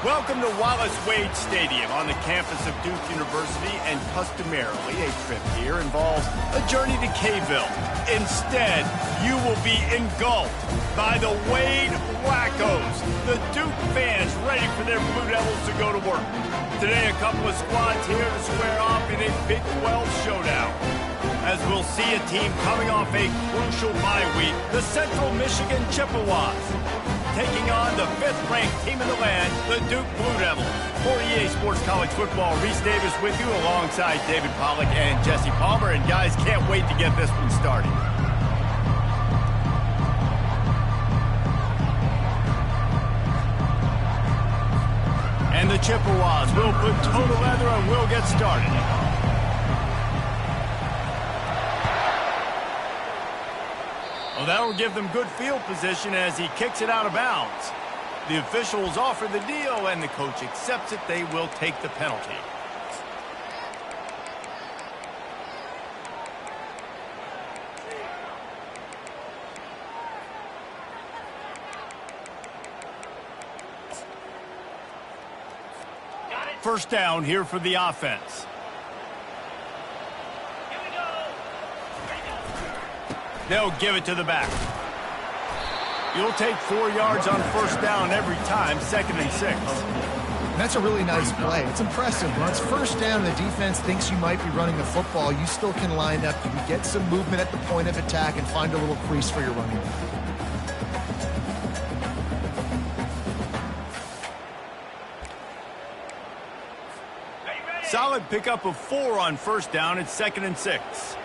Welcome to Wallace Wade Stadium on the campus of Duke University, and customarily a trip here involves a journey to K-ville. Instead, you will be engulfed by the Wade Wackos, the Duke fans ready for their Blue Devils to go to work. Today, a couple of squads here to square off in a Big 12 showdown, as we'll see a team coming off a crucial bye week, the Central Michigan Chippewas, taking on the 5th-ranked team in the land, the Duke Blue Devils. For EA Sports College Football, Reese Davis with you alongside David Pollack and Jesse Palmer. And guys, can't wait to get this one started. And the Chippewas will put toe to leather and we'll get started. Well, that'll give them good field position as he kicks it out of bounds. The officials offer the deal, and the coach accepts it. They will take the penalty. First down here for the offense. They'll give it to the back. You'll take 4 yards on first down every time, 2nd and 6. That's a really nice play. It's impressive. When it's first down and the defense thinks you might be running the football, you still can line up. You can get some movement at the point of attack and find a little crease for your running back. Solid pickup of 4 on first down. It's 2nd and 6.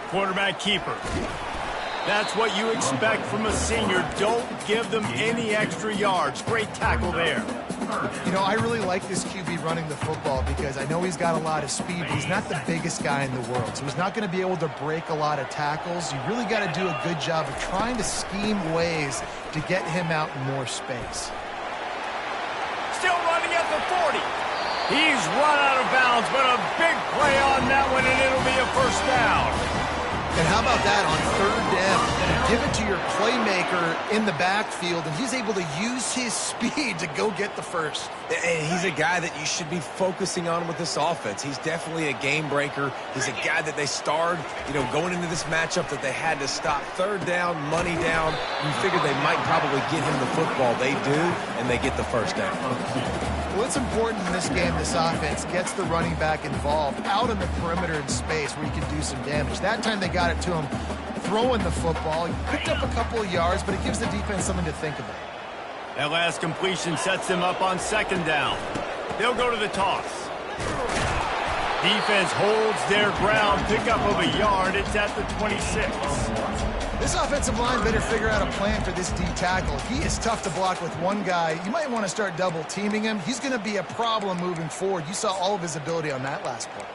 Quarterback keeper. That's what you expect from a senior. Don't give them any extra yards. Great tackle there. You know, I really like this QB running the football because I know he's got a lot of speed, but he's not the biggest guy in the world. So he's not going to be able to break a lot of tackles. You really got to do a good job of trying to scheme ways to get him out in more space. Still running at the 40. He's run out of bounds, but a big play on that one, and it'll be a first down. And how about that on 3rd down? Give it to your playmaker in the backfield, and he's able to use his speed to go get the first. And he's a guy that you should be focusing on with this offense. He's definitely a game breaker. He's a guy that they starred, going into this matchup that they had to stop. 3rd down, money down. You figured they might probably get him the football. They do, and they get the first down. Well, it's important in this game this offense gets the running back involved out on the perimeter in space where he can do some damage. That time they got it to him throwing the football. He picked up a couple of yards, but it gives the defense something to think about. That last completion sets them up on 2nd down. They'll go to the toss. Defense holds their ground. Pickup of a yard. It's at the 26. This offensive line better figure out a plan for this D tackle. He is tough to block with one guy. You might want to start double teaming him. He's going to be a problem moving forward. You saw all of his ability on that last play.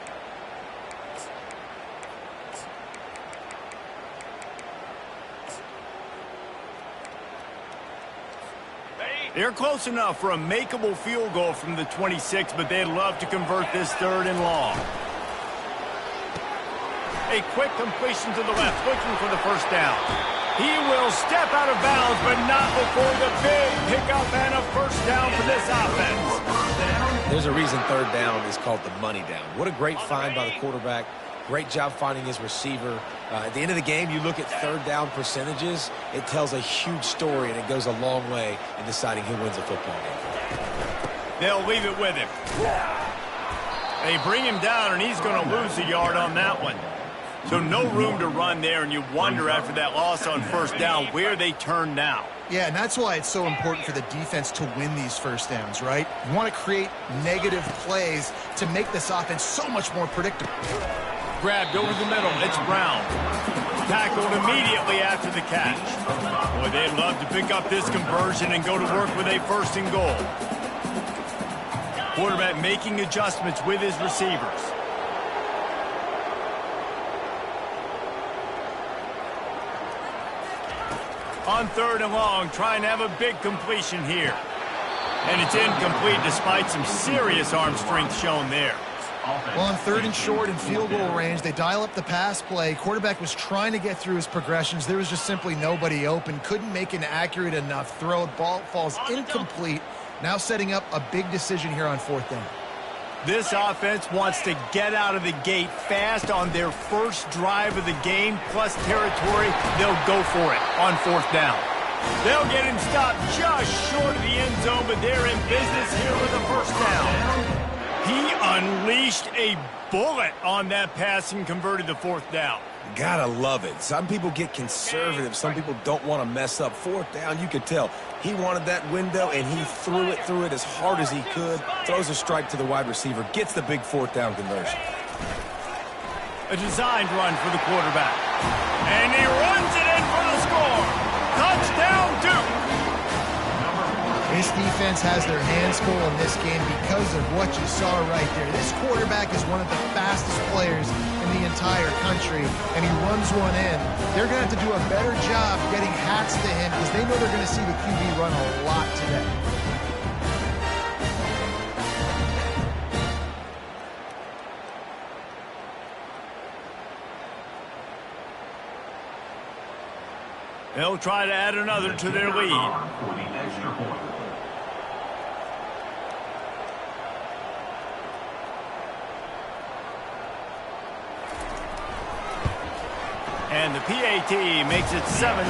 They're close enough for a makeable field goal from the 26, but they'd love to convert this 3rd and long. A quick completion to the left, looking for the first down. He will step out of bounds, but not before the big pickup and a first down for this offense. There's a reason 3rd down is called the money down. What a great find by the quarterback. Great job finding his receiver. At the end of the game, you look at 3rd down percentages. It tells a huge story, and it goes a long way in deciding who wins a football game. They'll leave it with him. They bring him down, and he's going to lose a yard on that one. So no room to run there, and you wonder after that loss on first down where they turn now. Yeah, and that's why it's so important for the defense to win these first downs, right? You want to create negative plays to make this offense so much more predictable. Grabbed over the middle. It's Brown. Tackled immediately after the catch. Boy, they'd love to pick up this conversion and go to work with a 1st and goal. Quarterback making adjustments with his receivers. On 3rd and long, trying to have a big completion here. And it's incomplete despite some serious arm strength shown there. Well, on 3rd and short and field goal range, they dial up the pass play. Quarterback was trying to get through his progressions. There was just simply nobody open. Couldn't make an accurate enough throw. Ball falls incomplete. Now setting up a big decision here on 4th down. This offense wants to get out of the gate fast on their first drive of the game, plus territory. They'll go for it on 4th down. They'll get him stopped just short of the end zone, but they're in business here with a first down. He unleashed a bullet on that pass and converted the 4th down. Gotta love it. Some people get conservative. Some people don't want to mess up. 4th down, you could tell. He wanted that window, and he threw it as hard as he could. Throws a strike to the wide receiver. Gets the big 4th down conversion. A designed run for the quarterback. And he runs it in for the score. Touchdown, Duke. This defense has their hands full in this game because of what you saw right there. This quarterback is one of the fastest players in the entire country, and he runs one in. They're going to have to do a better job getting hats to him because they know they're going to see the QB run a lot today. They'll try to add another to their lead. And the PAT makes it 7-0.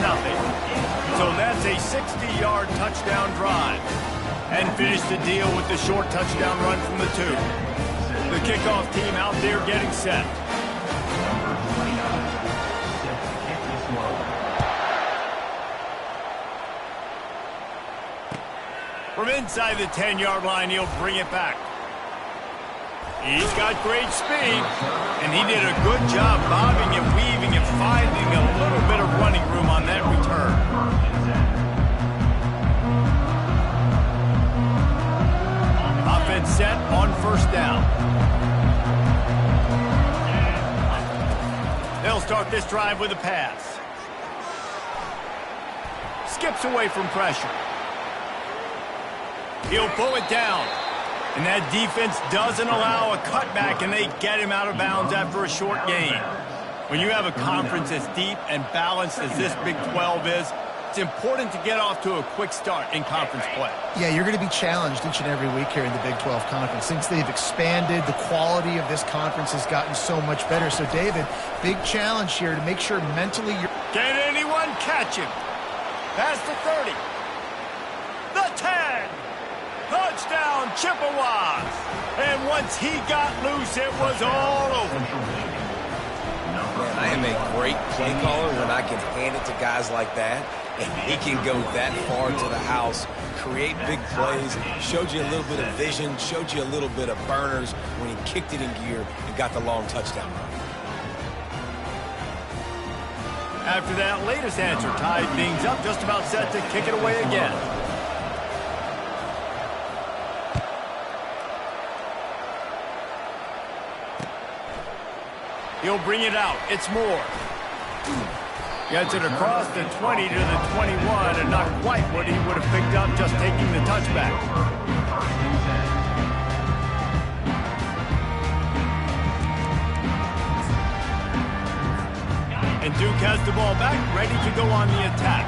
So that's a 60-yard touchdown drive. And finish the deal with the short touchdown run from the 2. The kickoff team out there getting set. From inside the 10-yard line, he'll bring it back. He's got great speed, and he did a good job bobbing and weaving and finding a little bit of running room on that return. Offense set on 1st down. They'll start this drive with a pass. Skips away from pressure. He'll pull it down. And that defense doesn't allow a cutback, and they get him out of bounds after a short gain. When you have a conference as deep and balanced as this Big 12 is, it's important to get off to a quick start in conference play. Yeah, you're going to be challenged each and every week here in the Big 12 Conference. Since they've expanded, the quality of this conference has gotten so much better. So, David, big challenge here to make sure mentally you're... Can anyone catch him? Past the 30. The 10. Touchdown, Chippewas. And once he got loose, it was all over. Man, I am a great play caller when I can hand it to guys like that. And he can go that far to the house, create big plays, showed you a little bit of vision, showed you a little bit of burners when he kicked it in gear and got the long touchdown run. After that latest answer tied things up, just about set to kick it away again. He'll bring it out. It's Moore. Gets it across the 20 to the 21, and not quite what he would have picked up just taking the touchback. And Duke has the ball back, ready to go on the attack.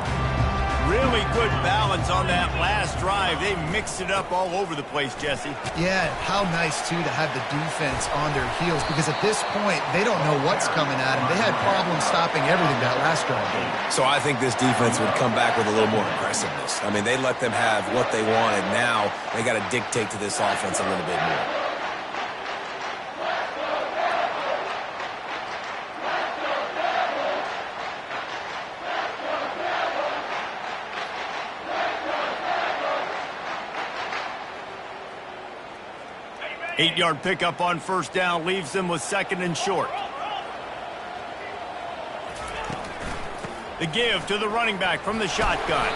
Really good balance on that last drive. They mixed it up all over the place, Jesse. Yeah, how nice, too, to have the defense on their heels, because at this point, they don't know what's coming at them. They had problems stopping everything that last drive. So I think this defense would come back with a little more aggressiveness. I mean, they let them have what they wanted. Now they got to dictate to this offense a little bit more. Eight-yard pickup on first down leaves them with 2nd and short. The give to the running back from the shotgun.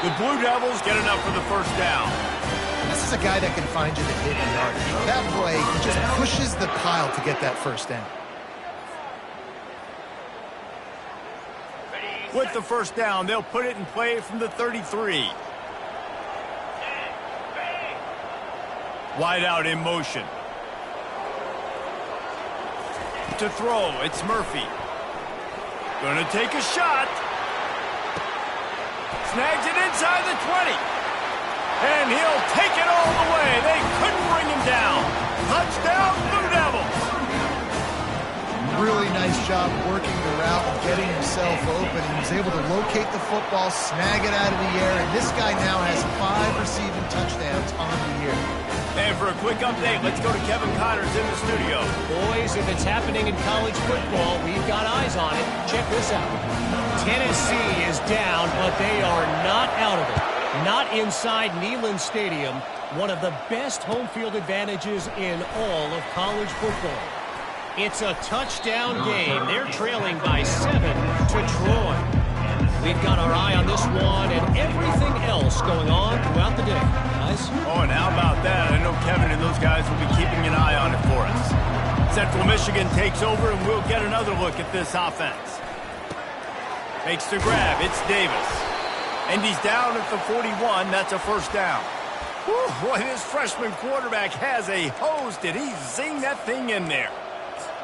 The Blue Devils get enough for the first down. This is a guy that can find you the hidden yard. That play, he just pushes the pile to get that first down. With the first down, they'll put it in play from the 33. Wide out in motion. to throw. It's Murphy. Gonna take a shot. Snags it inside the 20. And he'll take it all the way. They couldn't bring him down. Touchdown, Blue Devils. Really nice job working the route and getting himself open. He was able to locate the football, snag it out of the air, and this guy now has 5 receiving touchdowns on the year. And for a quick update, let's go to Kevin Connors in the studio. Boys, if it's happening in college football, we've got eyes on it. Check this out. Tennessee is down, but they are not out of it. Not inside Neyland Stadium, one of the best home field advantages in all of college football. It's a touchdown game. They're trailing by 7 to Troy. We've got our eye on this one and everything else going on throughout the day. Guys? Oh, and how about that? I know Kevin and those guys will be keeping an eye on it for us. Central Michigan takes over, and we'll get another look at this offense. Makes the grab. It's Davis. And he's down at the 41. That's a first down. Whew, boy, this freshman quarterback has a hose. Did he zing that thing in there?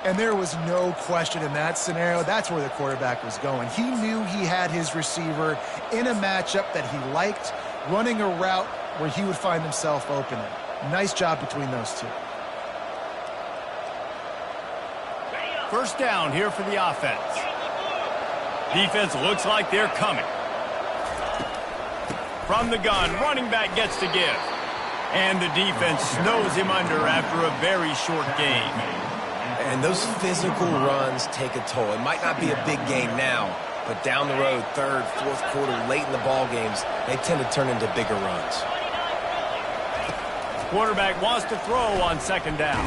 And there was no question in that scenario. That's where the quarterback was going. He knew he had his receiver in a matchup that he liked, running a route where he would find himself open in. Nice job between those two. First down here for the offense. Defense looks like they're coming. From the gun, running back gets to give. And the defense snows him under after a very short game. And those physical runs take a toll. It might not be a big game now, but down the road, third, fourth quarter, late in the ball games, they tend to turn into bigger runs. Quarterback wants to throw on second down.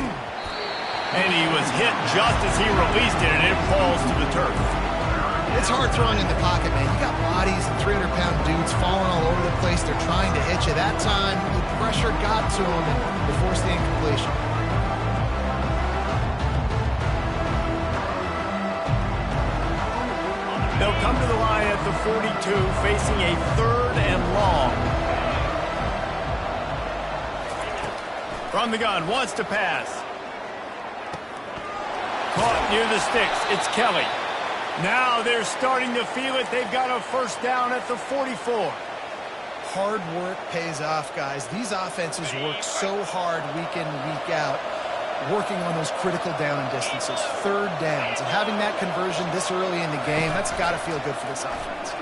And he was hit just as he released it, and it falls to the turf. It's hard throwing in the pocket, man. You got bodies and 300-pound dudes falling all over the place. They're trying to hit you. That time, the pressure got to him, and they forced the incompletion. They'll come to the line at the 42, facing a third and long. From the gun, wants to pass. Caught near the sticks. It's Kelly. Now they're starting to feel it. They've got a first down at the 44. Hard work pays off, guys. These offenses work so hard week in and week out, working on those critical down and distances, third downs, and having that conversion this early in the game, that's got to feel good for this offense.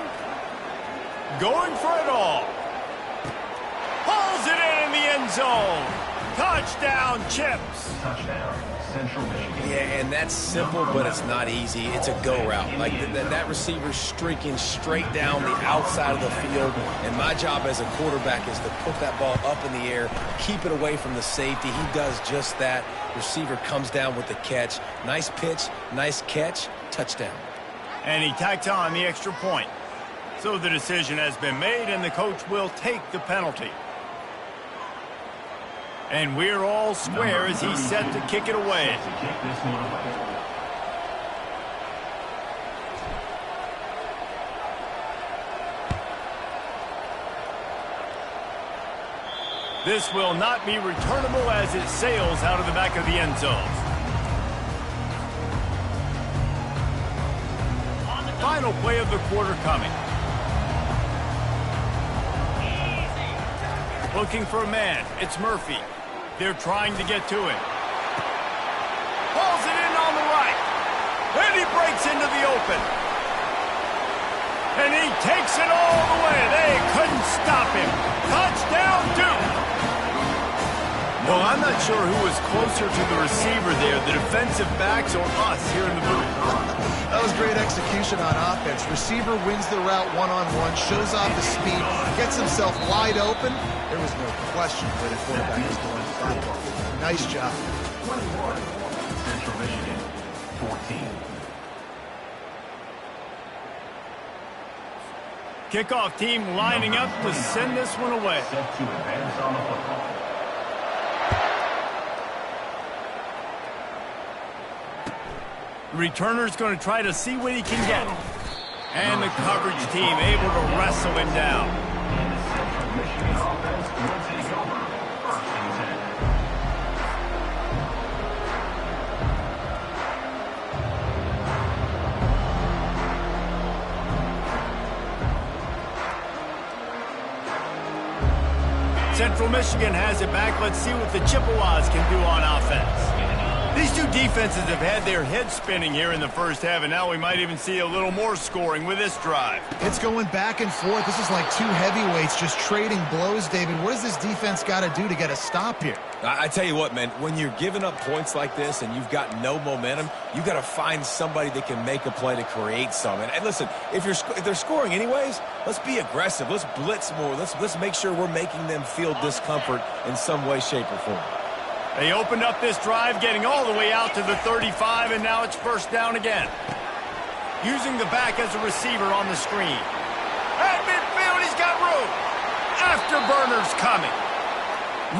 Going for it all. Pulls it in the end zone. Touchdown, Chips. Touchdown, Central Michigan. Yeah, and that's simple, but it's not easy. It's a go route. Like that receiver's streaking straight down the outside of the field, and my job as a quarterback is to put that ball up in the air, keep it away from the safety. He does just that. Receiver comes down with the catch. Nice pitch, nice catch, touchdown. And he tacks on the extra point. So the decision has been made, and the coach will take the penalty. And we're all square as he's set to kick it away. This will not be returnable as it sails out of the back of the end zone. Final play of the quarter coming. Looking for a man. It's Murphy. They're trying to get to him. Pulls it in on the right. And he breaks into the open. And he takes it all the way. They couldn't stop him. Touchdown, Duke. Well, I'm not sure who was closer to the receiver there, the defensive backs or us here in the booth. That was great execution on offense. Receiver wins the route one-on-one, shows off the speed, gets himself wide open. There was no question where the quarterback was going to find it. Nice job. 21, Central Michigan, 14. Kickoff team lining up to send this one away. Set to advance on the football. Returner's going to try to see what he can get. And the coverage team able to wrestle him down. Central Michigan offense will take over. First and 10. Central Michigan has it back. Let's see what the Chippewas can do on offense. These two defenses have had their heads spinning here in the first half, and now we might even see a little more scoring with this drive. It's going back and forth. This is like two heavyweights just trading blows, David. What does this defense got to do to get a stop here? I tell you what, man, when you're giving up points like this and you've got no momentum, you've got to find somebody that can make a play to create some. And listen, if they're scoring anyways, let's be aggressive. Let's blitz more. Let's make sure we're making them feel discomfort in some way, shape, or form. They opened up this drive, getting all the way out to the 35, and now it's first down again. Using the back as a receiver on the screen. At midfield, he's got room. Afterburners coming.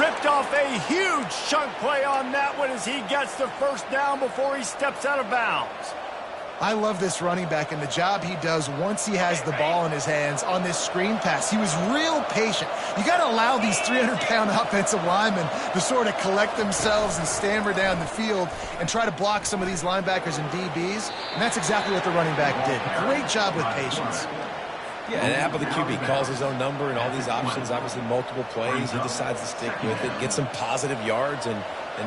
Ripped off a huge chunk play on that one as he gets the first down before he steps out of bounds. I love this running back and the job he does once he has the ball in his hands on this screen pass. He was real patient. You got to allow these 300-pound offensive linemen to sort of collect themselves and stammer down the field and try to block some of these linebackers and DBs, and that's exactly what the running back did. Great job with patience. Yeah, and Apple the QB calls his own number and all these options, obviously multiple plays. He decides to stick with it, get some positive yards, and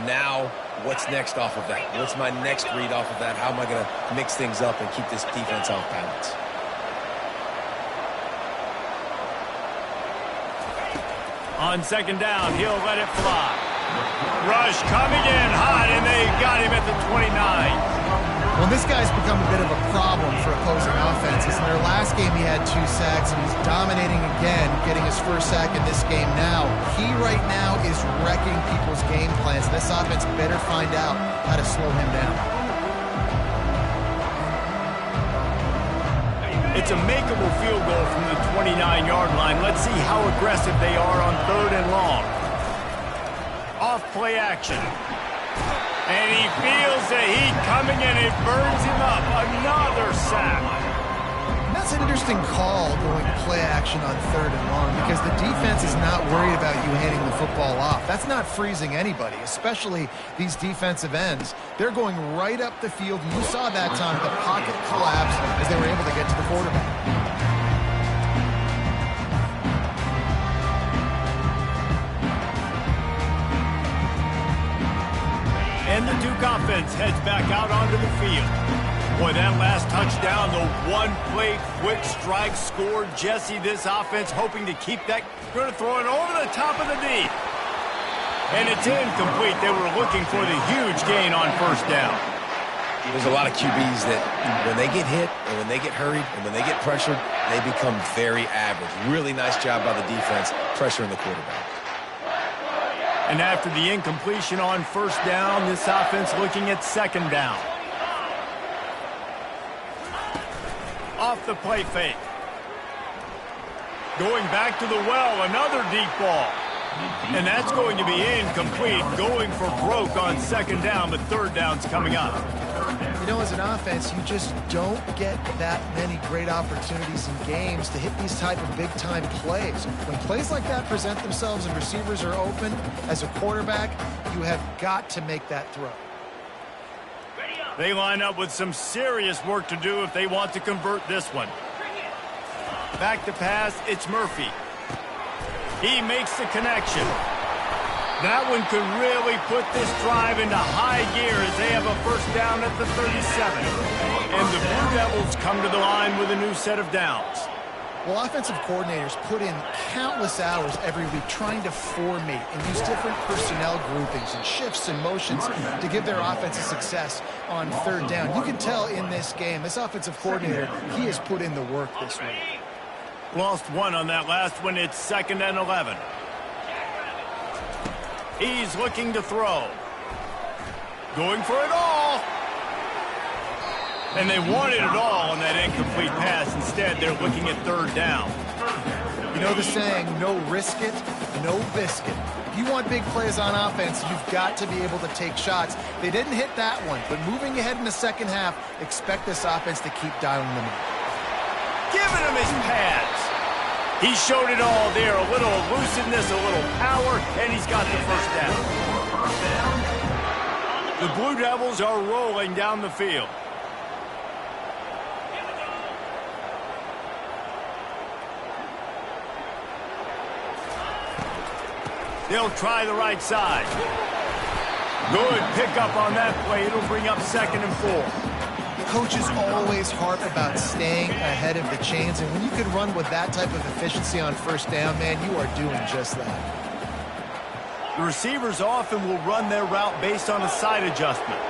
now what's next off of that? What's my next read off of that? How am I going to mix things up and keep this defense off balance? On second down, he'll let it fly. Rush coming in hot, and they got him at the 29. Well, this guy's become a bit of a problem for opposing offenses. In their last game, he had 2 sacks, and he's dominating again, getting his first sack in this game now. He right now is wrecking people's game plans. This offense better find out how to slow him down. It's a makeable field goal from the 29-yard line. Let's see how aggressive they are on 3rd and long. Off play action. And he feels the heat coming, and it burns him up. Another sack. That's an interesting call, going play action on 3rd and long, because the defense is not worried about you handing the football off. That's not freezing anybody, especially these defensive ends. They're going right up the field. You saw that time the pocket collapse as they were able to get to the quarterback. And the Duke offense heads back out onto the field. Boy, that last touchdown, the one-play quick strike scored. Jesse, this offense hoping to keep that. Going to throw it over the top of the knee. And it's incomplete. They were looking for the huge gain on first down. There's a lot of QBs that when they get hit and when they get hurried and when they get pressured, they become very average. Really nice job by the defense pressuring the quarterback. And after the incompletion on first down, this offense looking at second down. Off the play fake. Going back to the well, another deep ball. And that's going to be incomplete. Going for broke on second down, but third down's coming up. You know, as an offense, you just don't get that many great opportunities in games to hit these type of big-time plays. When plays like that present themselves and receivers are open, as a quarterback, you have got to make that throw. They line up with some serious work to do if they want to convert this one. Back to pass, it's Murphy. He makes the connection. That one could really put this drive into high gear as they have a first down at the 37. And the Blue Devils come to the line with a new set of downs. Well, offensive coordinators put in countless hours every week trying to formate and use different personnel groupings and shifts and motions to give their offense a success on third down. You can tell in this game, this offensive coordinator, he has put in the work this week. Lost one on that last one. It's 2nd and 11. He's looking to throw. Going for it all. And they wanted it all on that incomplete pass. Instead, they're looking at third down. You know the saying, no risk it, no biscuit. If you want big plays on offense, you've got to be able to take shots. They didn't hit that one, but moving ahead in the second half, expect this offense to keep dialing them up. Giving him his pads. He showed it all there. A little elusiveness, a little power, and he's got the first down. The Blue Devils are rolling down the field. They'll try the right side. Good pickup on that play. It'll bring up 2nd and 4. Coaches always harp about staying ahead of the chains, and when you can run with that type of efficiency on 1st down, man, you are doing just that. The receivers often will run their route based on a side adjustment.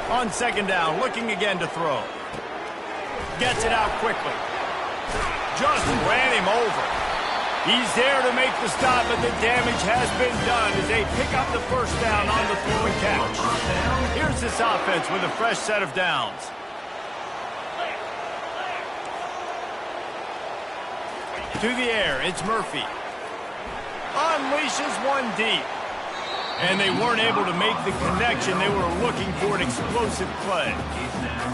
On 2nd down, looking again to throw. Gets it out quickly. Just ran him over. He's there to make the stop, but the damage has been done as they pick up the 1st down on the throw and catch. Here's this offense with a fresh set of downs. To the air, it's Murphy. Unleashes one deep. And they weren't able to make the connection. They were looking for an explosive play.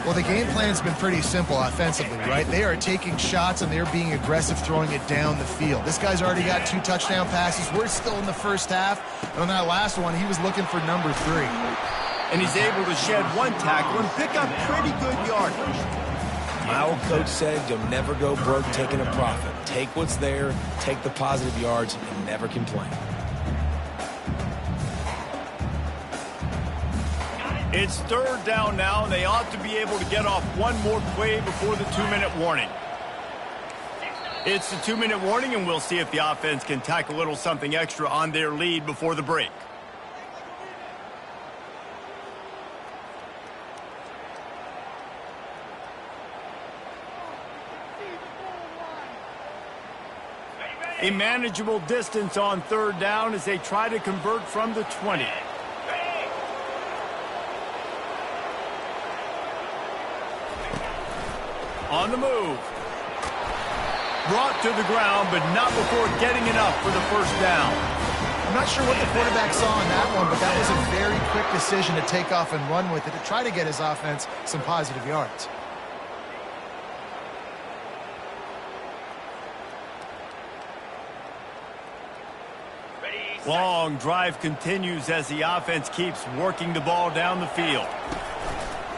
Well, the game plan's been pretty simple offensively, right? They are taking shots and they're being aggressive throwing it down the field. This guy's already got 2 touchdown passes. We're still in the 1st half. And on that last one, he was looking for number 3. And he's able to shed 1 tackle and pick up pretty good yardage. My old coach said you'll never go broke taking a profit. Take what's there, take the positive yards, and never complain. It's 3rd down now, and they ought to be able to get off one more play before the 2-minute warning. It's the 2-minute warning, and we'll see if the offense can tack a little something extra on their lead before the break. A manageable distance on 3rd down as they try to convert from the 20. On the move. Brought to the ground, but not before getting enough for the 1st down. I'm not sure what the quarterback saw in that one, but that was a very quick decision to take off and run with it to try to get his offense some positive yards. Long drive continues as the offense keeps working the ball down the field.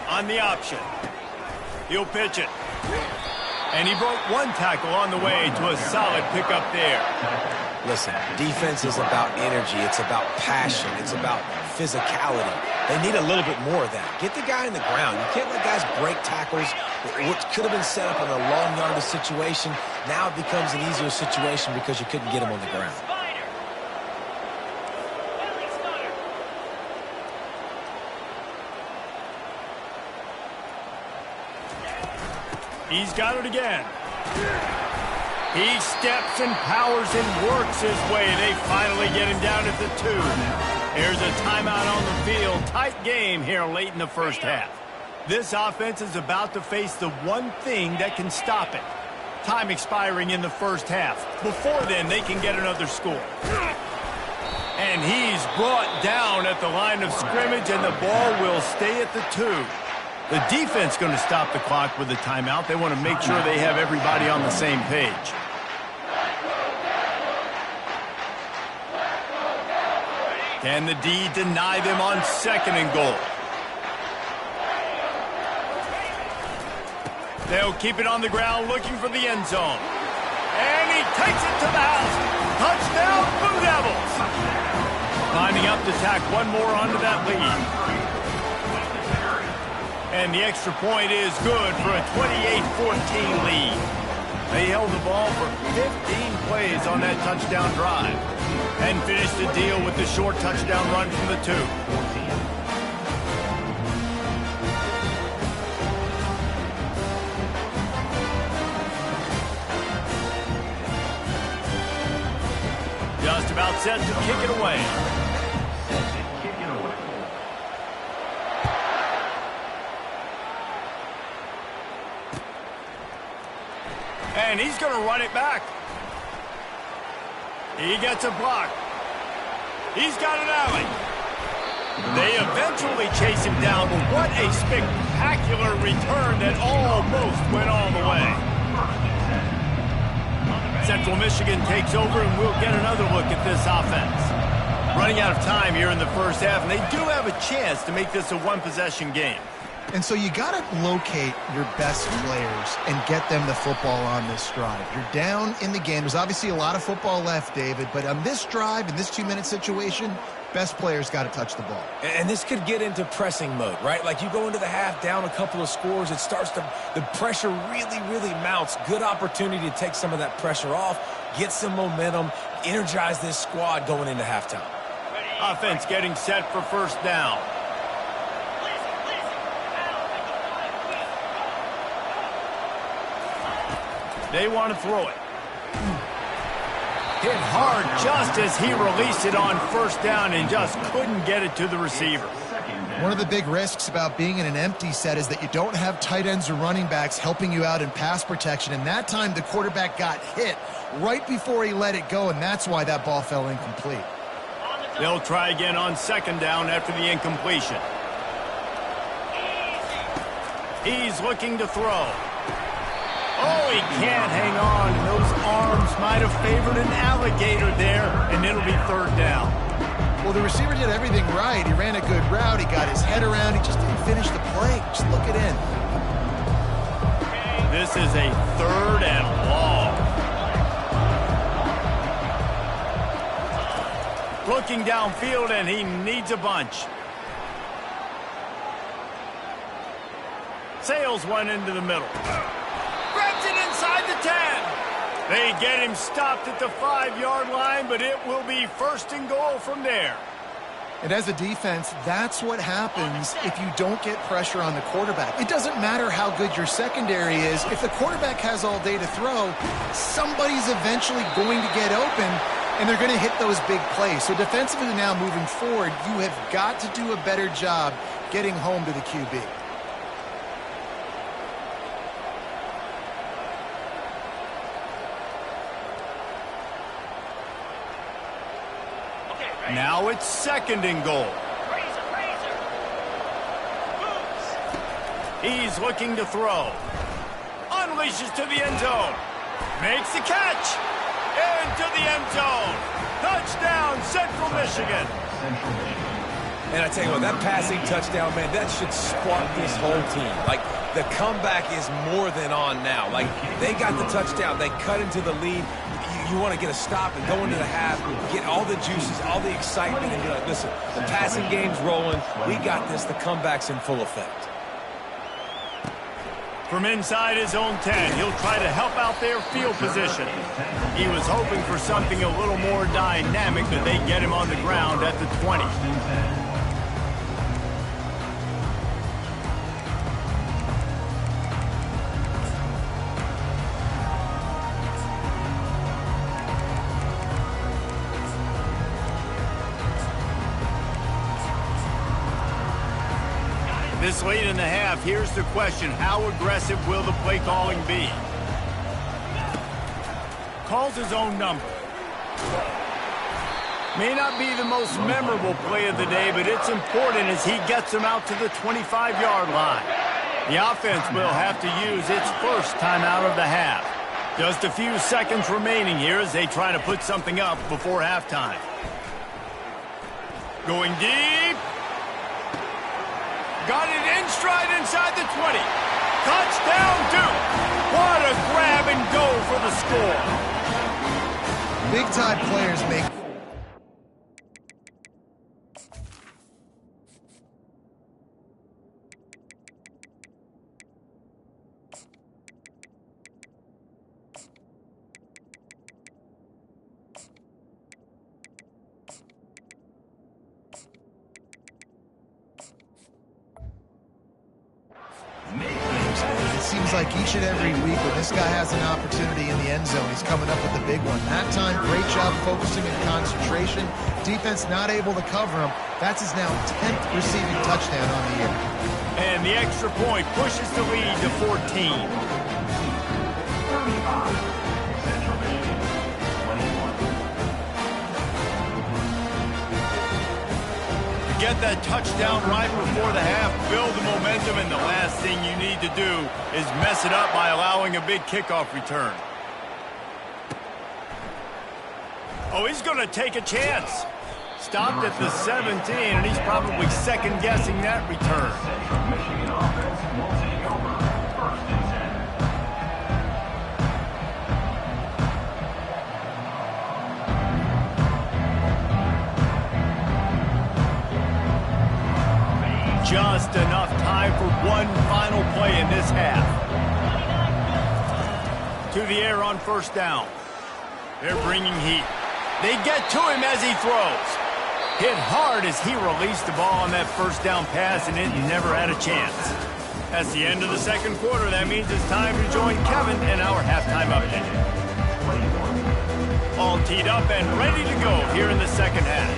On the option. He'll pitch it. And he broke 1 tackle on the way to a solid pickup there. Listen, defense is about energy. It's about passion. It's about physicality. They need a little bit more of that. Get the guy in the ground. You can't let guys break tackles. What could have been set up in a long yardage situation, now it becomes an easier situation because you couldn't get him on the ground. He's got it again. He steps and powers and works his way. They finally get him down at the 2. There's a timeout on the field. Tight game here late in the 1st half. This offense is about to face the one thing that can stop it. Time expiring in the 1st half. Before then, they can get another score. And he's brought down at the line of scrimmage, and the ball will stay at the 2. The defense going to stop the clock with the timeout. They want to make sure they have everybody on the same page. Can the D deny them on 2nd and goal? They'll keep it on the ground looking for the end zone. And he takes it to the house. Touchdown, Blue Devils. Lining up to tack one more onto that lead. And the extra point is good for a 28-14 lead. They held the ball for 15 plays on that touchdown drive and finished the deal with the short touchdown run from the 2. Just about set to kick it away. And he's going to run it back. He gets a block. He's got an alley. They eventually chase him down, but what a spectacular return that almost went all the way. Central Michigan takes over, and we'll get another look at this offense. Running out of time here in the 1st half, and they do have a chance to make this a one-possession game. And so you got to locate your best players and get them the football on this drive. You're down in the game. There's obviously a lot of football left, David, but on this drive, in this 2-minute situation, best players got to touch the ball. And this could get into pressing mode, right? Like you go into the half down a couple of scores, it starts to, the pressure really mounts. Good opportunity to take some of that pressure off, get some momentum, energize this squad going into halftime. Offense getting set for first down. They want to throw it. Hit hard just as he released it on first down and just couldn't get it to the receiver. One of the big risks about being in an empty set is that you don't have tight ends or running backs helping you out in pass protection. And that time the quarterback got hit right before he let it go, and that's why that ball fell incomplete. They'll try again on second down after the incompletion. He's looking to throw. Oh, he can't hang on. Those arms might have favored an alligator there, and it'll be third down. Well, the receiver did everything right. He ran a good route. He got his head around. He just didn't finish the play. Just look it in. This is a third and long. Looking downfield, and he needs a bunch. Sails one into the middle. Grabs it inside the 10. They get him stopped at the 5-yard line, but it will be first and goal from there. And as a defense, that's what happens if you don't get pressure on the quarterback. It doesn't matter how good your secondary is. If the quarterback has all day to throw, somebody's eventually going to get open, and they're going to hit those big plays. So defensively now moving forward, you have got to do a better job getting home to the QB. Now it's second and goal. He's looking to throw. Unleashes to the end zone. Makes the catch. Into the end zone. Touchdown, Central Michigan. And I tell you what, that passing touchdown, man, that should spark this whole team. Like, the comeback is more than on now. Like, they got the touchdown. They cut into the lead. You want to get a stop and go into the half, get all the juices, all the excitement, and be like, listen, the passing game's rolling. We got this. The comeback's in full effect. From inside his own 10, he'll try to help out their field position. He was hoping for something a little more dynamic, but they get him on the ground at the 20. This late in the half, here's the question. How aggressive will the play calling be? Calls his own number. May not be the most memorable play of the day, but it's important as he gets him out to the 25-yard line. The offense will have to use its first timeout of the half. Just a few seconds remaining here as they try to put something up before halftime. Going deep. Got it in stride inside the 20. Touchdown, Duke. What a grab and go for the score. Big-time players make... It seems like each and every week when this guy has an opportunity in the end zone, he's coming up with a big one. That time, great job focusing and concentration. Defense not able to cover him. That's his now 10th receiving touchdown on the year. And the extra point pushes the lead to 14. Get that touchdown right before the half, build the momentum, and the last thing you need to do is mess it up by allowing a big kickoff return. Oh, he's going to take a chance. Stopped at the 17, and he's probably second-guessing that return. Just enough time for one final play in this half. To the air on first down. They're bringing heat. They get to him as he throws. Hit hard as he released the ball on that first down pass, and it never had a chance. That's the end of the second quarter. That means it's time to join Kevin in our halftime update. All teed up and ready to go here in the second half.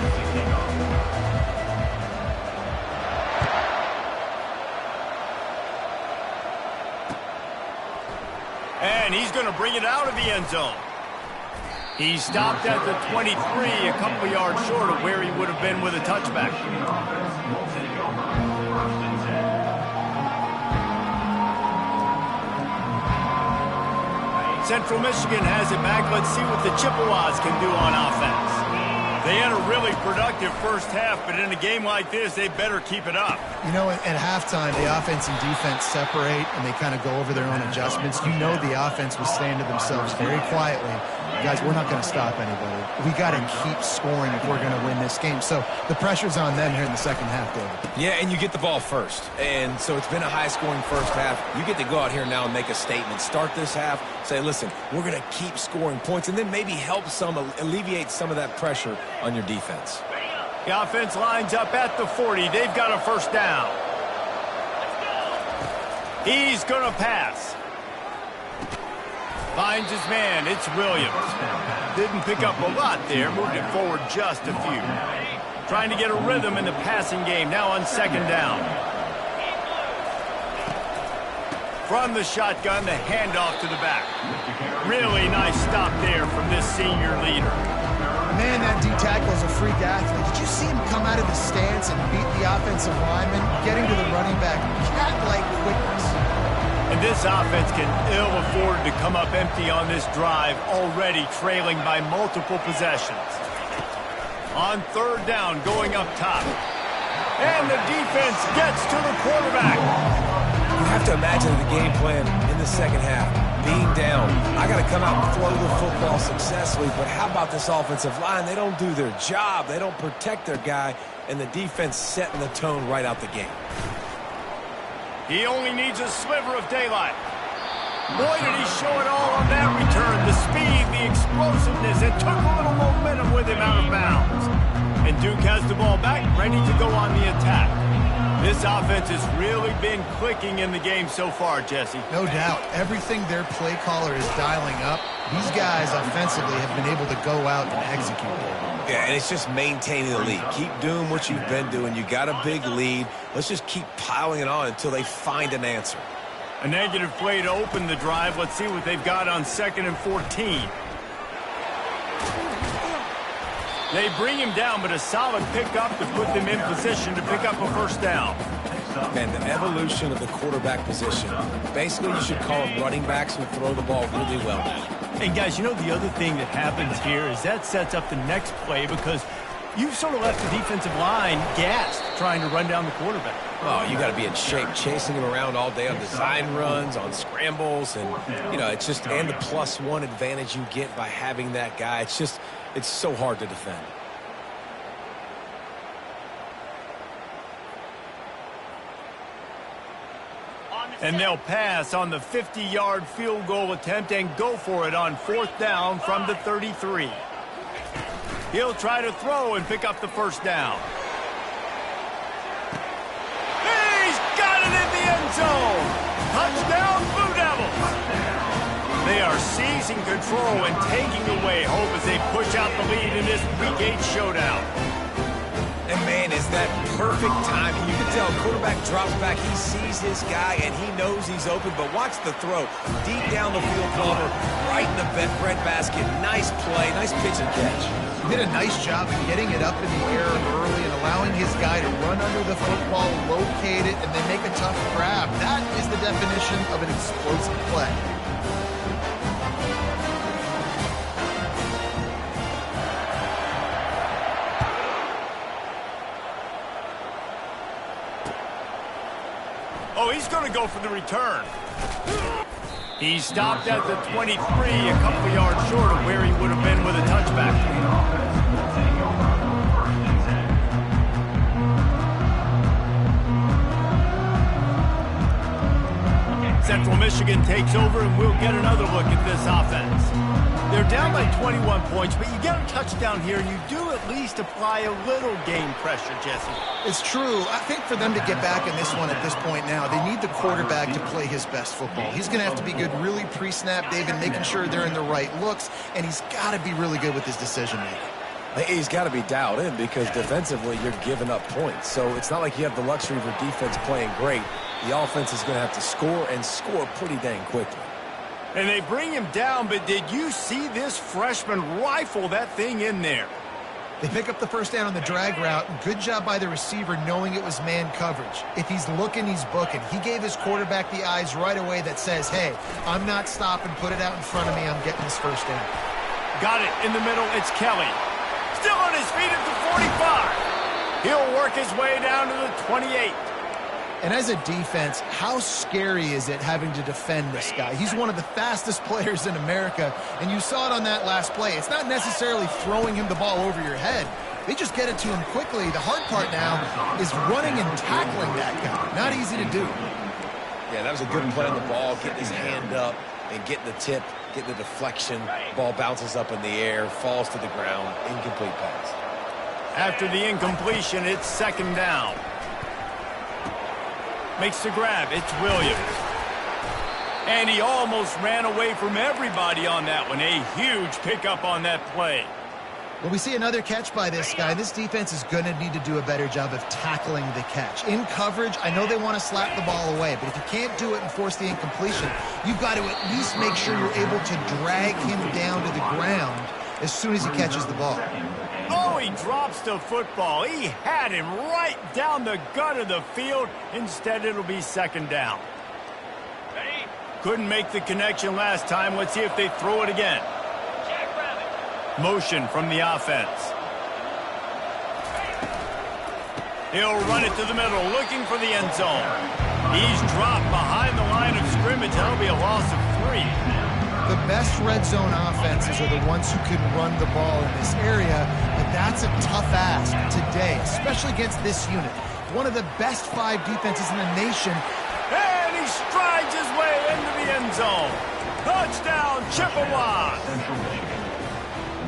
And he's going to bring it out of the end zone. He stopped at the 23, a couple yards short of where he would have been with a touchback. Central Michigan has it back. Let's see what the Chippewas can do on offense. They had a really productive first half, but in a game like this, they better keep it up. You know, at halftime, the offense and defense separate, and they kind of go over their own adjustments. You know the offense was saying to themselves very quietly, guys, we're not going to stop anybody. We got to keep scoring if we're going to win this game. So the pressure's on them here in the second half, David. Yeah, and you get the ball first. And so it's been a high-scoring first half. You get to go out here now and make a statement. Start this half, say, listen, we're going to keep scoring points, and then maybe help alleviate some of that pressure on your defense. The offense lines up at the 40. They've got a first down. He's going to pass. Finds his man. It's Williams. Didn't pick up a lot there. Moved it forward just a few. Trying to get a rhythm in the passing game. Now on second down. From the shotgun, the handoff to the back. Really nice stop there from this senior leader. Man, that D-tackle is a freak athlete. Did you see him come out of the stance and beat the offensive lineman, getting to the running back? Cat-like quickness. And this offense can ill afford to come up empty on this drive, already trailing by multiple possessions. On third down, going up top. And the defense gets to the quarterback. You have to imagine the game plan in the second half. Being down, I got to come out and throw the football successfully, but how about this offensive line? They don't do their job. They don't protect their guy, and the defense setting the tone right out the game. He only needs a sliver of daylight. Boy, did he show it all on that return. The speed, the explosiveness. It took a little momentum with him out of bounds. And Duke has the ball back, ready to go on the attack. This offense has really been clicking in the game so far, Jesse. No doubt. Everything their play caller is dialing up, these guys offensively have been able to go out and execute. Yeah, and it's just maintaining the lead. Keep doing what you've been doing. You got a big lead. Let's just keep piling it on until they find an answer. A negative play to open the drive. Let's see what they've got on 2nd and 14. They bring him down, but a solid pickup to put them in position to pick up a first down. Man, the evolution of the quarterback position. Basically, you should call them running backs who throw the ball really well now. And guys, you know the other thing that happens here is that sets up the next play because you've sort of left the defensive line gassed trying to run down the quarterback. Oh, you got to be in shape, chasing him around all day on design runs, on scrambles, and, you know, it's just, and the +1 advantage you get by having that guy. It's just, it's so hard to defend. And they'll pass on the 50-yard field goal attempt and go for it on 4th down from the 33. He'll try to throw and pick up the first down. He's got it in the end zone. Touchdown, Blue Devils. They are seizing control and taking away hope as they push out the lead in this Week 8 showdown. And, man, is that perfect timing. You can tell quarterback drops back. He sees his guy, and he knows he's open. But watch the throw. Deep down the field, Glover, right in the breadbasket. Nice play, nice pitch and catch. He did a nice job of getting it up in the air early and allowing his guy to run under the football, locate it, and then make a tough grab. That is the definition of an explosive play. Oh, he's going to go for the return. He stopped at the 23, a couple yards short of where he would have been with a touchback. Central Michigan takes over, and we'll get another look at this offense. They're down by 21 points, but you get a touchdown here, and you do at least apply a little game pressure, Jesse. It's true. I think for them to get back in this one at this point now, they need the quarterback to play his best football. He's going to have to be good really pre-snap, David, making sure they're in the right looks, and he's got to be really good with his decision-making. He's got to be dialed in because defensively you're giving up points. So it's not like you have the luxury of your defense playing great. The offense is going to have to score and score pretty dang quickly. And they bring him down, but did you see this freshman rifle that thing in there? They pick up the first down on the drag route. Good job by the receiver knowing it was man coverage. If he's looking, he's booking. He gave his quarterback the eyes right away that says, hey, I'm not stopping. Put it out in front of me. I'm getting this first down. Got it in the middle. It's Kelly. Still on his feet at the 45. He'll work his way down to the 28. And as a defense, how scary is it having to defend this guy? He's one of the fastest players in America, and you saw it on that last play. It's not necessarily throwing him the ball over your head. They just get it to him quickly. The hard part now is running and tackling that guy. Not easy to do. Yeah, that was a good play on the ball, getting his hand up and getting the tip, getting the deflection. Ball bounces up in the air, falls to the ground, incomplete pass. After the incompletion, it's second down. Makes the grab. It's Williams. And he almost ran away from everybody on that one. A huge pickup on that play. Well, we see another catch by this guy. This defense is going to need to do a better job of tackling the catch. In coverage, I know they want to slap the ball away, but if you can't do it and force the incompletion, you've got to at least make sure you're able to drag him down to the ground as soon as he catches the ball. Oh, he drops the football. He had him right down the gut of the field. Instead, it'll be second down. Ready? Couldn't make the connection last time. Let's see if they throw it again. Motion from the offense. He'll run it to the middle, looking for the end zone. He's dropped behind the line of scrimmage. That'll be a loss of 3. The best red zone offenses are the ones who can run the ball in this area, but that's a tough ask today, especially against this unit. One of the best 5 defenses in the nation. And he strides his way into the end zone. Touchdown, Chippewa. Central Michigan.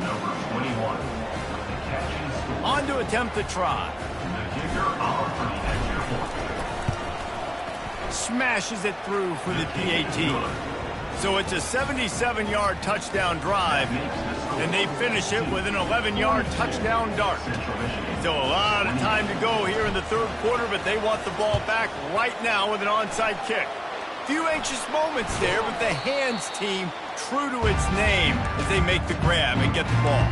Number 21. The catch and score. On to attempt the try. The kicker off for the extra point. Smashes it through for the PAT. So it's a 77-yard touchdown drive, and they finish it with an 11-yard touchdown dart. So a lot of time to go here in the third quarter, but they want the ball back right now with an onside kick. Few anxious moments there, but the hands team true to its name as they make the grab and get the ball.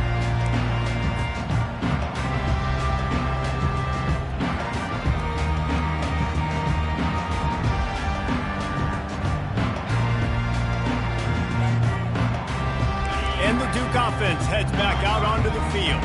And the Duke offense heads back out onto the field.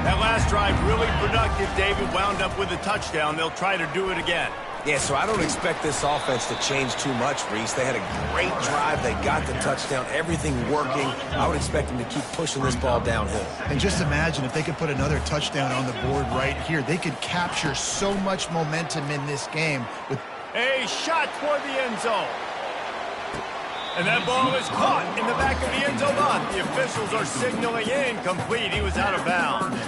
That last drive really productive. David wound up with a touchdown. They'll try to do it again. Yeah, so I don't expect this offense to change too much, Reese. They had a great drive. They got the touchdown. Everything working. I would expect them to keep pushing this ball downhill. And just imagine if they could put another touchdown on the board right here. They could capture so much momentum in this game. With a shot toward the end zone. And that ball is caught in the back of the end zone. The officials are signaling incomplete. He was out of bounds.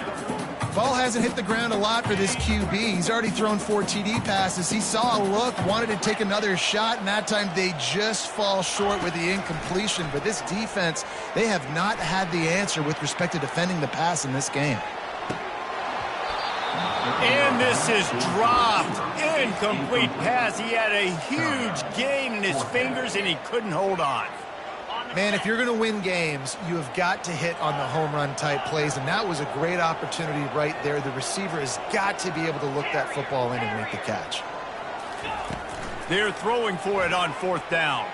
Ball hasn't hit the ground a lot for this QB. He's already thrown 4 TD passes. He saw a look, wanted to take another shot, and that time they just fall short with the incompletion. But this defense, they have not had the answer with respect to defending the pass in this game. And this is dropped. Incomplete pass. He had a huge gain in his fingers, and he couldn't hold on. Man, if you're going to win games, you have got to hit on the home run type plays, and that was a great opportunity right there. The receiver has got to be able to look that football in and make the catch. They're throwing for it on fourth down.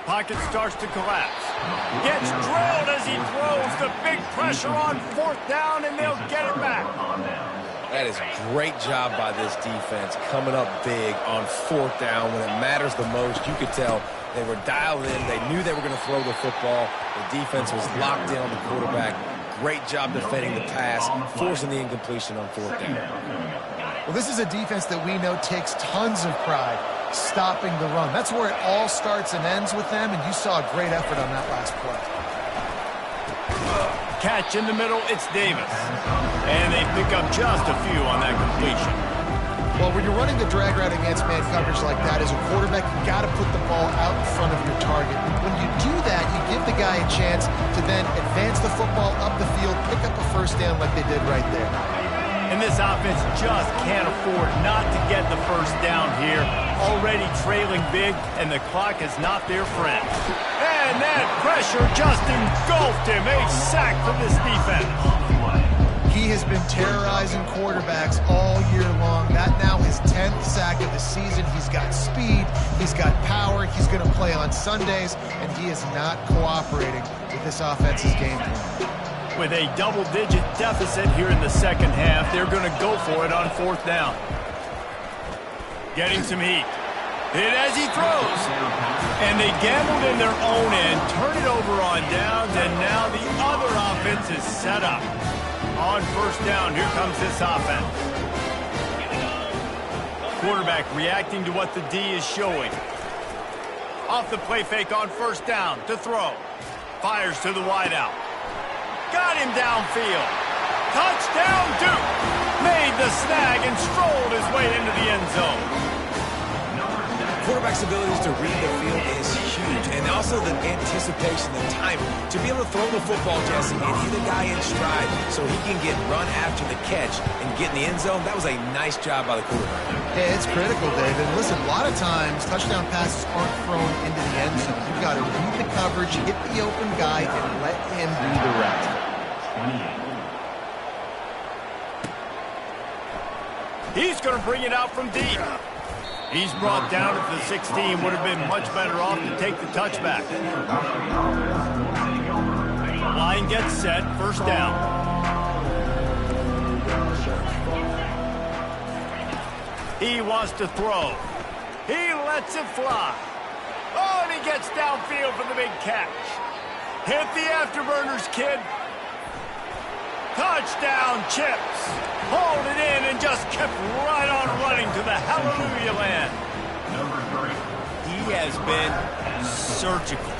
Pocket starts to collapse. Gets drilled as he throws. The big pressure on fourth down, and they'll get it back. That is a great job by this defense, coming up big on fourth down when it matters the most. You could tell they were dialed in. They knew they were going to throw the football. The defense was locked in on the quarterback. Great job defending the pass, forcing the incompletion on fourth down. Well, this is a defense that we know takes tons of pride stopping the run. That's where it all starts and ends with them, and you saw a great effort on that last play. Catch in the middle, it's Davis. And they pick up just a few on that completion. Well, when you're running the drag route against man coverage like that, as a quarterback, you got to put the ball out in front of your target. When you do that, you give the guy a chance to then advance the football up the field, pick up a first down like they did right there. And this offense just can't afford not to get the first down here. Already trailing big, and the clock is not their friend. And that pressure just engulfed him. A sack for this defense. He has been terrorizing quarterbacks all year long. That now his 10th sack of the season. He's got speed. He's got power. He's going to play on Sundays, and he is not cooperating with this offense's game plan. With a double-digit deficit here in the second half, they're going to go for it on fourth down. Getting some heat. Hit as he throws. And they gambled in their own end, turn it over on downs, and now the other offense is set up. On first down, here comes this offense. Quarterback reacting to what the D is showing. Off the play fake on first down to throw. Fires to the wideout. Got him downfield. Touchdown, Duke. Made the snag and strolled his way into the end zone. Quarterback's abilities to read the field is huge, and also the anticipation, the timing. To be able to throw the football, Jesse, and hit a guy in stride so he can get run after the catch and get in the end zone, that was a nice job by the quarterback. Yeah, it's critical, David. Listen, a lot of times touchdown passes aren't thrown into the end zone. You've got to read the coverage, hit the open guy, and let him do the rest. He's going to bring it out from deep. He's brought down at the 16. Would have been much better off to take the touchback. Line gets set. First down. He wants to throw. He lets it fly. Oh, and he gets downfield for the big catch. Hit the afterburners, kid. Touchdown, Chips. Hauled it in and just kept right on running to the hallelujah land. He has been surgical.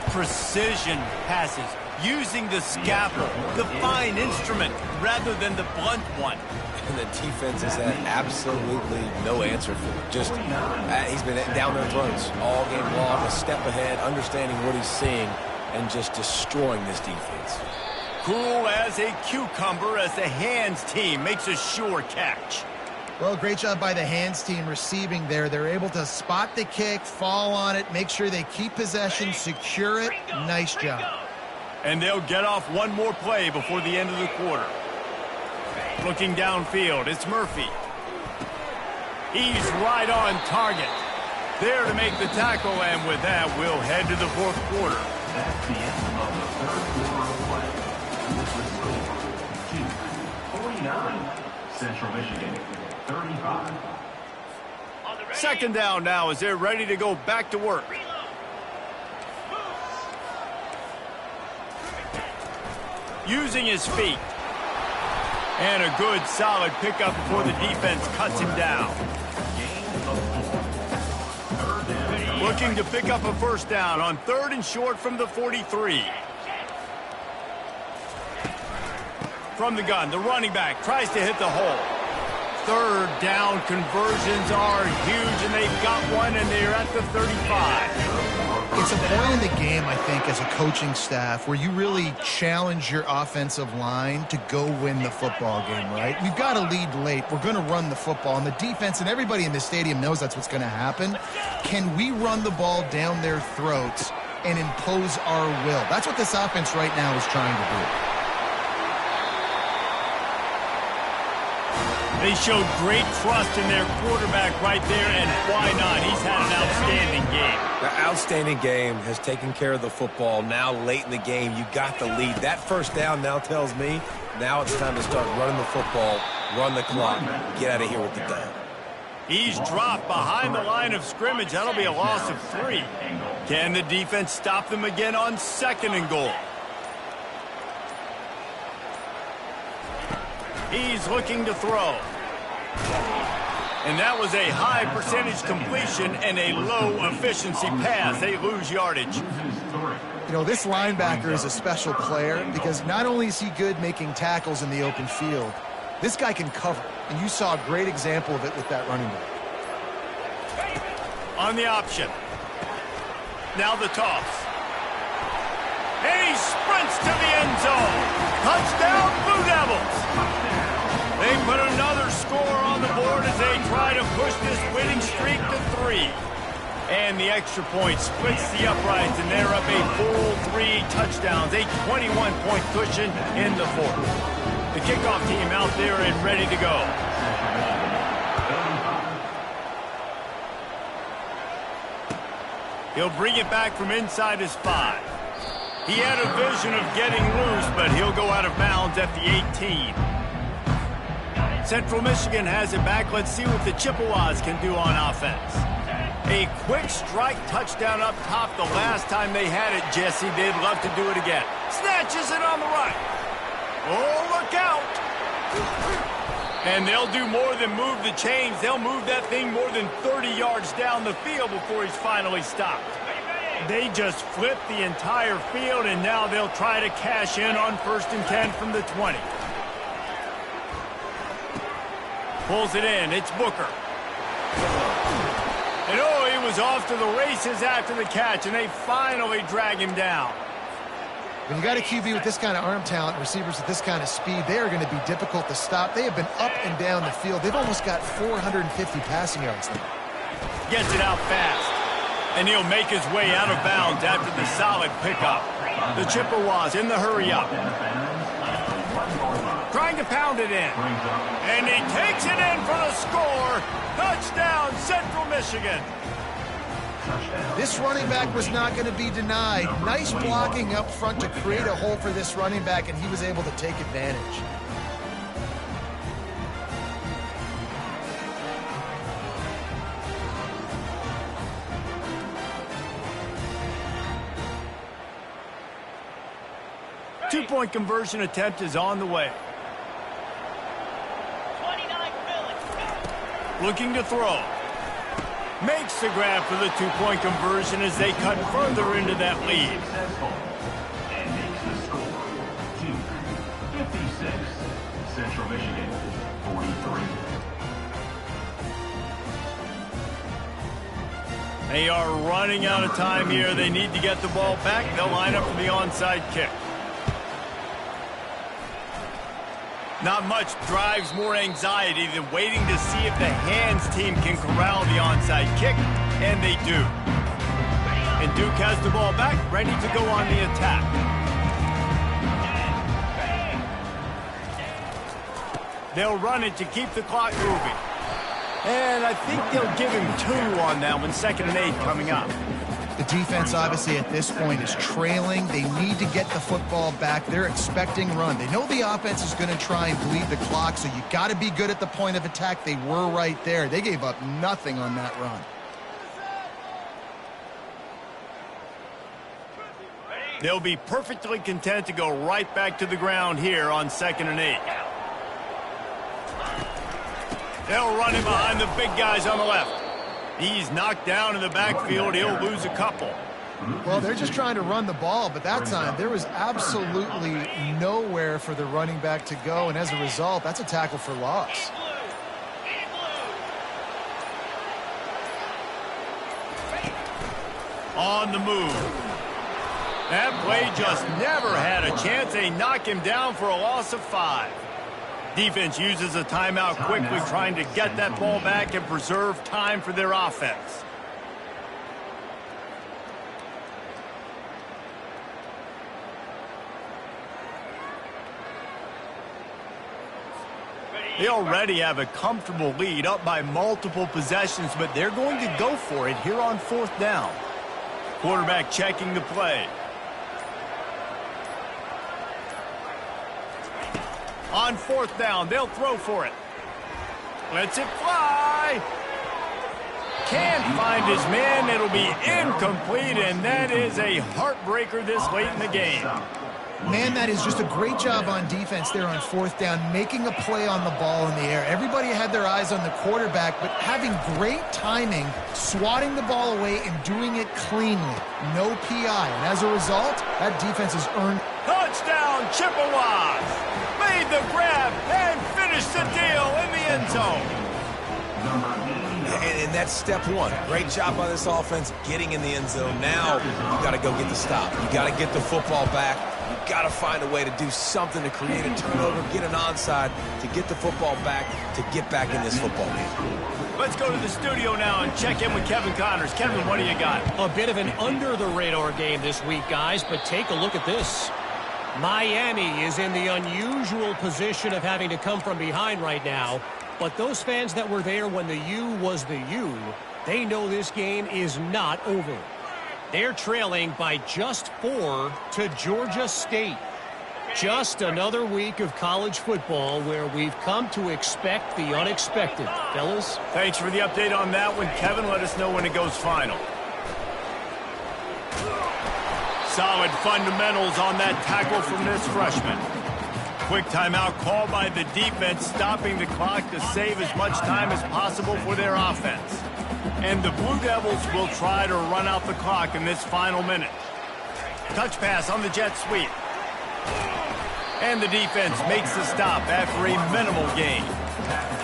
Precision passes. Using the scalpel, the fine instrument, rather than the blunt one. And the defense has had absolutely no answer for it. Just, he's been down their throats all game long, a step ahead, understanding what he's seeing, and just destroying this defense. Cool as a cucumber as the hands team makes a sure catch. Well, great job by the hands team receiving there. They're able to spot the kick, fall on it, make sure they keep possession, secure it. Nice job. And they'll get off one more play before the end of the quarter. Looking downfield, it's Murphy. He's right on target. There to make the tackle, and with that, we'll head to the fourth quarter. That's the end of the third quarter of play. This was 49. Central Michigan, 35. Second down now as they're ready to go back to work. Using his feet. And a good, solid pickup before the defense cuts him down. Looking to pick up a first down on third and short from the 43. From the gun, the running back tries to hit the hole. Third down conversions are huge, and they've got one, and they're at the 35. It's a point in the game, I think, as a coaching staff where you really challenge your offensive line to go win the football game, right? We've got to lead late. We're going to run the football, and the defense and everybody in the stadium knows that's what's going to happen. Can we run the ball down their throats and impose our will? That's what this offense right now is trying to do. They showed great trust in their quarterback right there, and why not? He's had an outstanding game. The outstanding game has taken care of the football. Now late in the game, you got the lead. That first down now tells me now it's time to start running the football, run the clock, get out of here with the down. He's dropped behind the line of scrimmage. That'll be a loss of 3. Can the defense stop them again on second and goal? He's looking to throw. And that was a high percentage completion and a low efficiency pass. They lose yardage. You know, this linebacker is a special player because not only is he good making tackles in the open field, this guy can cover. And you saw a great example of it with that running back. On the option. Now the toss. And he sprints to the end zone. Touchdown, Blue Devils. They put another score on the board as they try to push this winning streak to 3. And the extra point splits the uprights, and they're up a full 3 touchdowns, a 21-point cushion in the fourth. The kickoff team out there and ready to go. He'll bring it back from inside his 5. He had a vision of getting loose, but he'll go out of bounds at the 18. Central Michigan has it back. Let's see what the Chippewas can do on offense. A quick strike touchdown up top the last time they had it, Jesse. They'd love to do it again. Snatches it on the right. Oh, look out. And they'll do more than move the chains. They'll move that thing more than 30 yards down the field before he's finally stopped. They just flipped the entire field, and now they'll try to cash in on 1st and 10 from the 20. Pulls it in. It's Booker. And oh, he was off to the races after the catch, and they finally drag him down. When you got a QB with this kind of arm talent, receivers with this kind of speed, they are going to be difficult to stop. They have been up and down the field. They've almost got 450 passing yards now. Gets it out fast. And he'll make his way out of bounds after the solid pickup. The Chippewas in the hurry-up. Trying to pound it in. And he takes it in for the score. Touchdown, Central Michigan. This running back was not going to be denied. Nice blocking up front to create a hole for this running back, and he was able to take advantage. Two-point conversion attempt is on the way. Looking to throw. Makes the grab for the two-point conversion as they cut further into that lead. And makes the score 2-56. Central Michigan 43. They are running out of time here. They need to get the ball back. They'll line up for the onside kick. Not much drives more anxiety than waiting to see if the hands team can corral the onside kick, and they do. And Duke has the ball back, ready to go on the attack. They'll run it to keep the clock moving. And I think they'll give him 2 on that one, 2nd and 8 coming up. The defense, obviously, at this point is trailing. They need to get the football back. They're expecting run. They know the offense is going to try and bleed the clock, so you got to be good at the point of attack. They were right there. They gave up nothing on that run. They'll be perfectly content to go right back to the ground here on 2nd and 8. They'll run him behind the big guys on the left. He's knocked down in the backfield. He'll lose a couple. Well, they're just trying to run the ball, but that time there was absolutely nowhere for the running back to go, and as a result, that's a tackle for loss. On the move. That play just never had a chance. They knock him down for a loss of 5. Defense uses a timeout quickly, trying to get that ball back and preserve time for their offense. They already have a comfortable lead, up by multiple possessions, but they're going to go for it here on 4th down. Quarterback checking the play. On 4th down, they'll throw for it. Lets it fly. Can't find his man. It'll be incomplete, and that is a heartbreaker this late in the game. Man, that is just a great job on defense there on fourth down, making a play on the ball in the air. Everybody had their eyes on the quarterback, but having great timing, swatting the ball away, and doing it cleanly. No PI. And as a result, that defense has earned... Touchdown, Chippewas! Made the grab and finished the deal in the end zone. And that's step one. Great job by this offense getting in the end zone. Now you got to go get the stop. You got to get the football back. You got to find a way to do something to create a turnover, get an onside, to get the football back, to get back in this football game. Let's go to the studio now and check in with Kevin Connors. Kevin, what do you got? A bit of an under-the-radar game this week, guys, but take a look at this. Miami is in the unusual position of having to come from behind right now. But those fans that were there when the U was the U, they know this game is not over. They're trailing by just 4 to Georgia State. Just another week of college football where we've come to expect the unexpected. Fellas? Thanks for the update on that one, Kevin. Let us know when it goes final. Solid fundamentals on that tackle from this freshman. Quick timeout call by the defense, stopping the clock to save as much time as possible for their offense. And the Blue Devils will try to run out the clock in this final minute. Touch pass on the jet sweep. And the defense makes the stop after a minimal gain.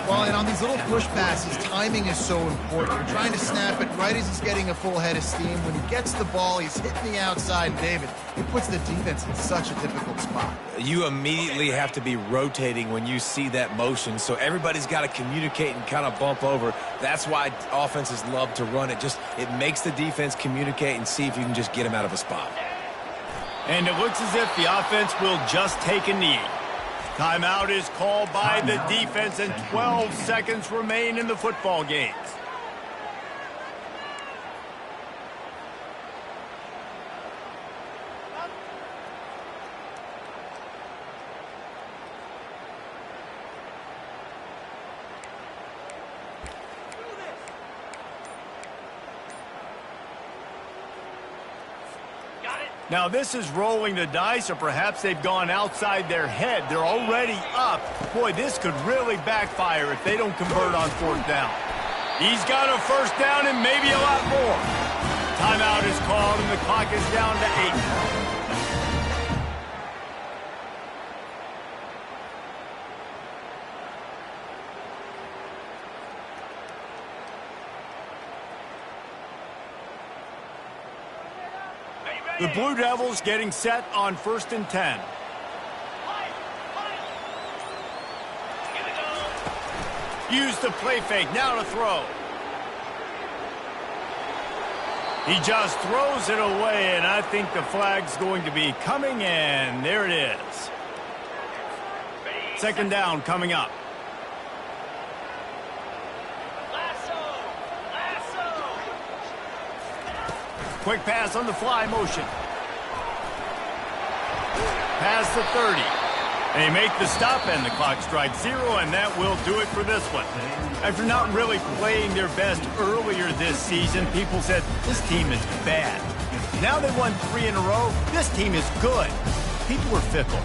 Well, and on these little push passes, timing is so important. You're trying to snap it right as he's getting a full head of steam. When he gets the ball, he's hitting the outside. David, it puts the defense in such a difficult spot. You immediately have to be rotating when you see that motion, so everybody's got to communicate and kind of bump over. That's why offenses love to run it. It makes the defense communicate and see if you can just get him out of a spot. And it looks as if the offense will just take a knee. Timeout is called by the defense, and 12 seconds remain in the football game. Now this is rolling the dice, or perhaps they've gone outside their head. They're already up. Boy, this could really backfire if they don't convert on fourth down. He's got a first down and maybe a lot more. Timeout is called and the clock is down to 8. The Blue Devils getting set on 1st and 10. Use the play fake, now to throw. He just throws it away, and I think the flag's going to be coming, and there it is. 2nd down coming up. Quick pass on the fly motion. Past the 30. They make the stop and the clock strikes 0, and that will do it for this one. After not really playing their best earlier this season, people said, this team is bad. Now they won 3 in a row. This team is good. People are fickle.